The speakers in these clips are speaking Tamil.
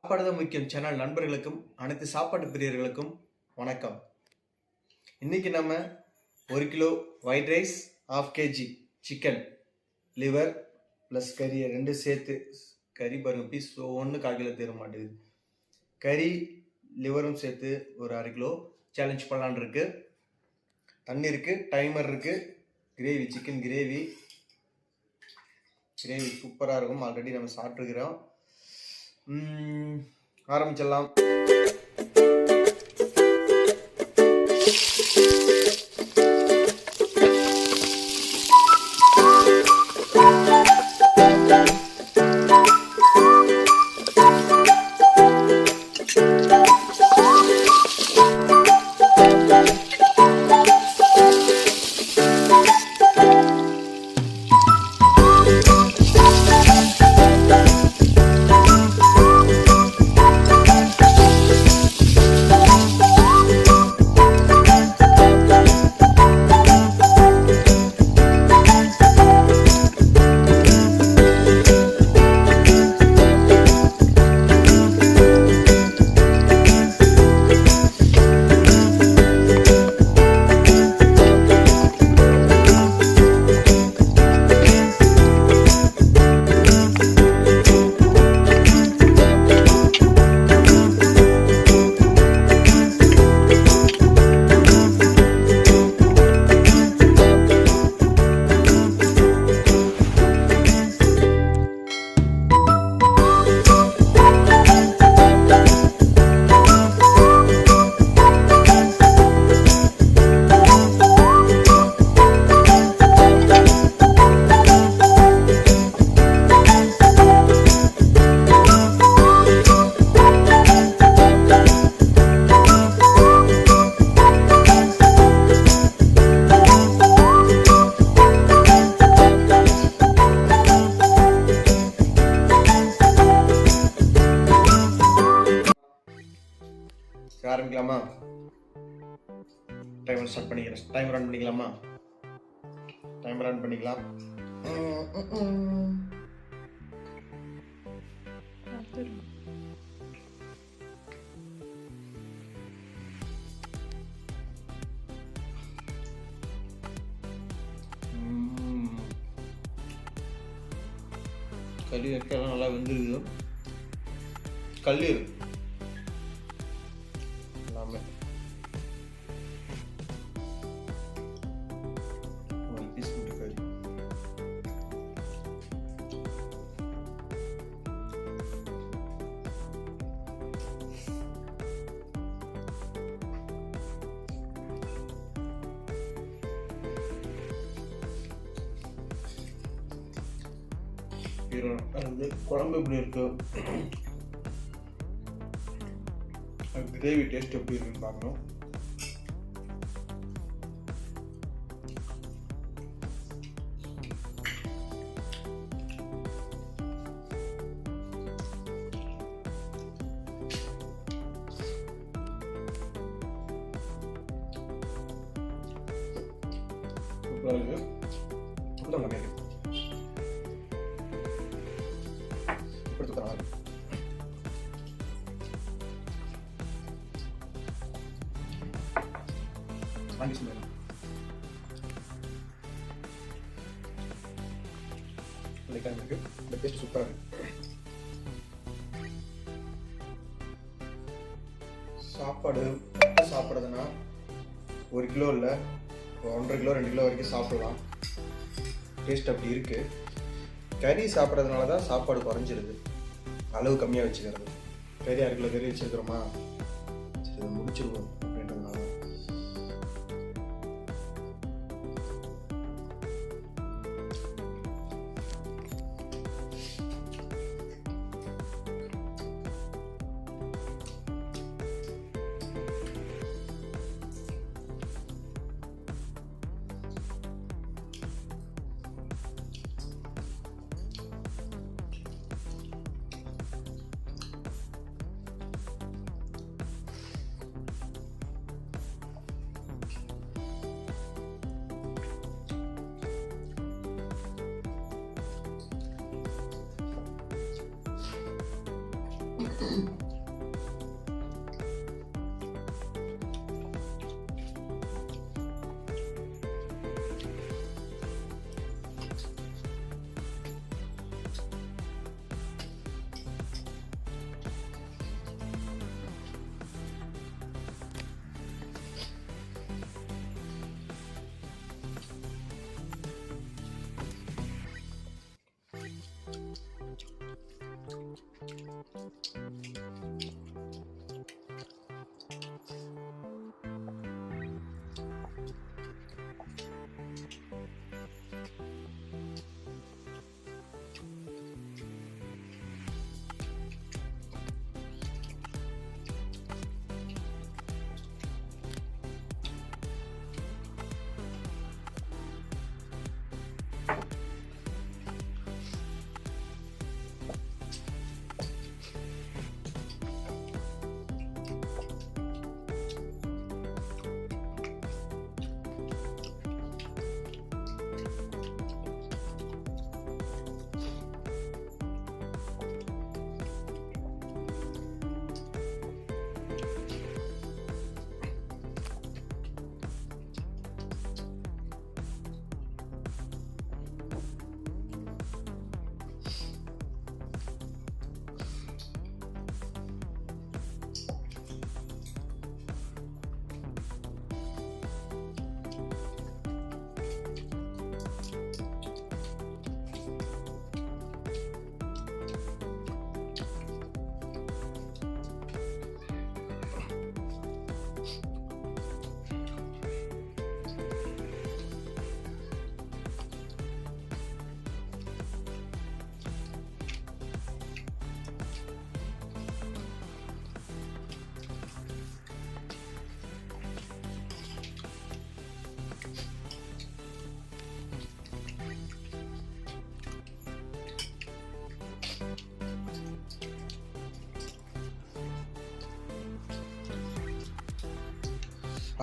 சாப்பாடு முக்கியம் சேனல் நண்பர்களுக்கும் அனைத்து சாப்பாட்டு பிரியர்களுக்கும் வணக்கம். இன்னைக்கு நம்ம 1 kilo white rice, 1/2 kg chicken liver plus கறி ரெண்டு சேர்த்து, கறி பாருங்க பீஸ் ஒன்று 1/4 கிலோ தேர மாட்டேங்குது, கறி லிவரும் சேர்த்து ஒரு 1/2 கிலோ சேலஞ்ச் பண்ணலான் இருக்கு. தண்ணி இருக்கு, டைமர் இருக்கு, கிரேவி சிக்கன் கிரேவி சூப்பராக இருக்கும். ஆல்ரெடி நம்ம சாப்பிட்ருக்கிறோம். ஆரம்பிச்சிடலாம். ஆரம்பிக்கலாமா? டைமர் ஸ்டார்ட் பண்ணிக்கிறேன். டைமர் ரன் பண்ணிக்கலாமா? டைமர் ரன் பண்ணிக்கலாம். கறி வைக்கலாம், நல்லா வெந்துருக்குது. கல்லு எல்லாமே ஒரு பீஸ் முட்டை கறி. குழம்பு எப்படி இருக்கு, கிரேவி டேஸ்ட் எப்படி இருக்குன்னு பார்க்கணும். சூப்பராக இருக்கு. இந்த டேஸ்ட் சூப்பராக இருக்கு. சாப்பாடு சாப்பிட்றதுன்னா 1 கிலோ இல்லை, 1.5 கிலோ 2 கிலோ வரைக்கும் சாப்பிடலாம். டேஸ்ட் அப்படி இருக்கு. கறி சாப்பிட்றதுனால தான் சாப்பாடு குறைஞ்சிருது, அளவு கம்மியாக வச்சுக்கிறது. கறி 1/2 கிலோ கறி வச்சுருக்கிறோமா, சரி முடிச்சிருவோம் அப்படின்றதுனால.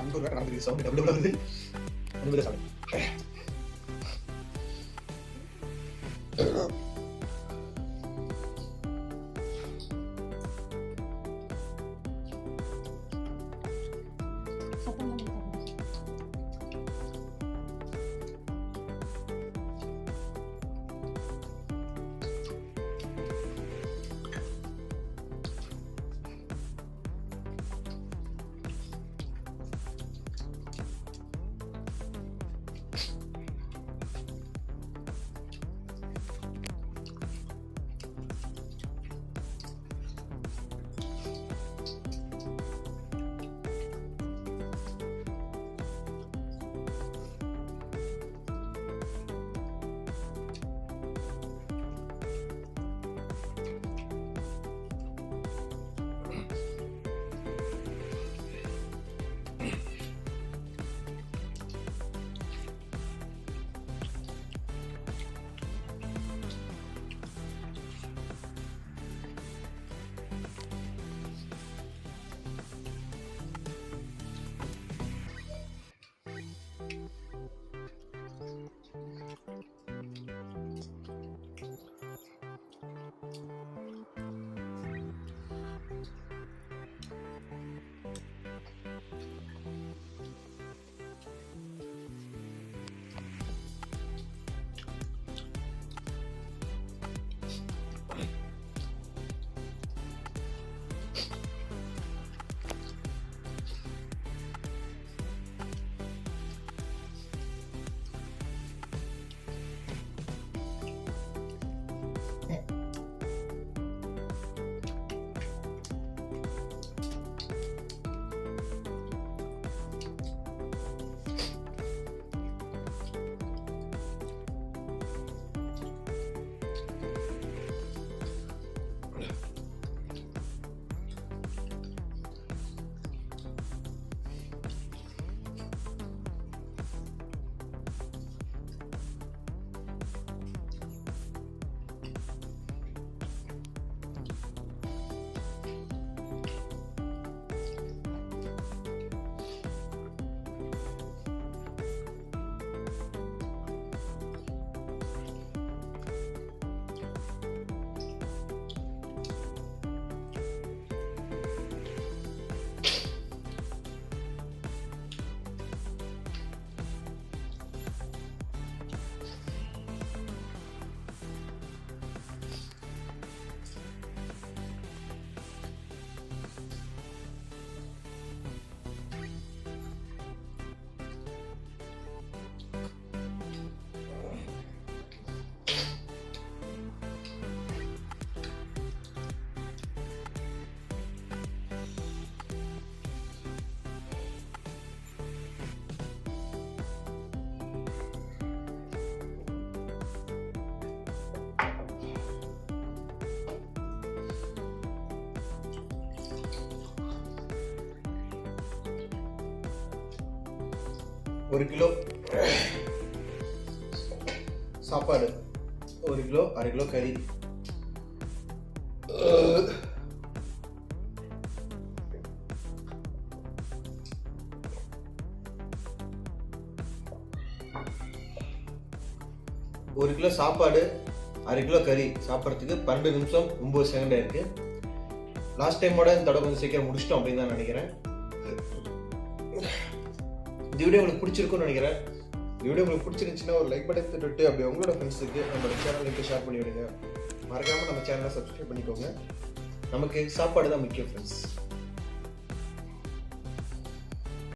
அந்த ஒரு வேலை நடக்குது, சவுண்ட் டபுள் வருது. அனுமதி சாமி. 1 கிலோ சாப்பாடு, 1 கிலோ, அரை கிலோ கறி, ஒரு கிலோ சாப்பாடு, அரை கிலோ கறி சாப்பிட்றதுக்கு 12 நிமிஷம் 9 செகண்ட் இருக்கு. லாஸ்ட் டைமோட இந்த தடவை கொஞ்சம் சீக்கிரம் முடிச்சிட்டோம் அப்படின்னு தான் நினைக்கிறேன். இந்த வீடியோ உங்களுக்கு பிடிச்சிருக்கும்னு நினைக்கிறேன். இந்த வீடியோ உங்களுக்கு பிடிச்சிருந்துச்சுன்னா ஒரு லைக் பட்டன் தட்டிட்டு அப்படியே உங்களோட ஃப்ரெண்ட்ஸுக்கு நம்மளோட சேனலுக்கு ஷேர் பண்ணி விடுங்க. மறக்காமல் நம்ம சேனலை சப்ஸ்கிரைப் பண்ணிக்கோங்க. நமக்கு சாப்பாடு தான் முக்கியம் ஃப்ரெண்ட்ஸ்.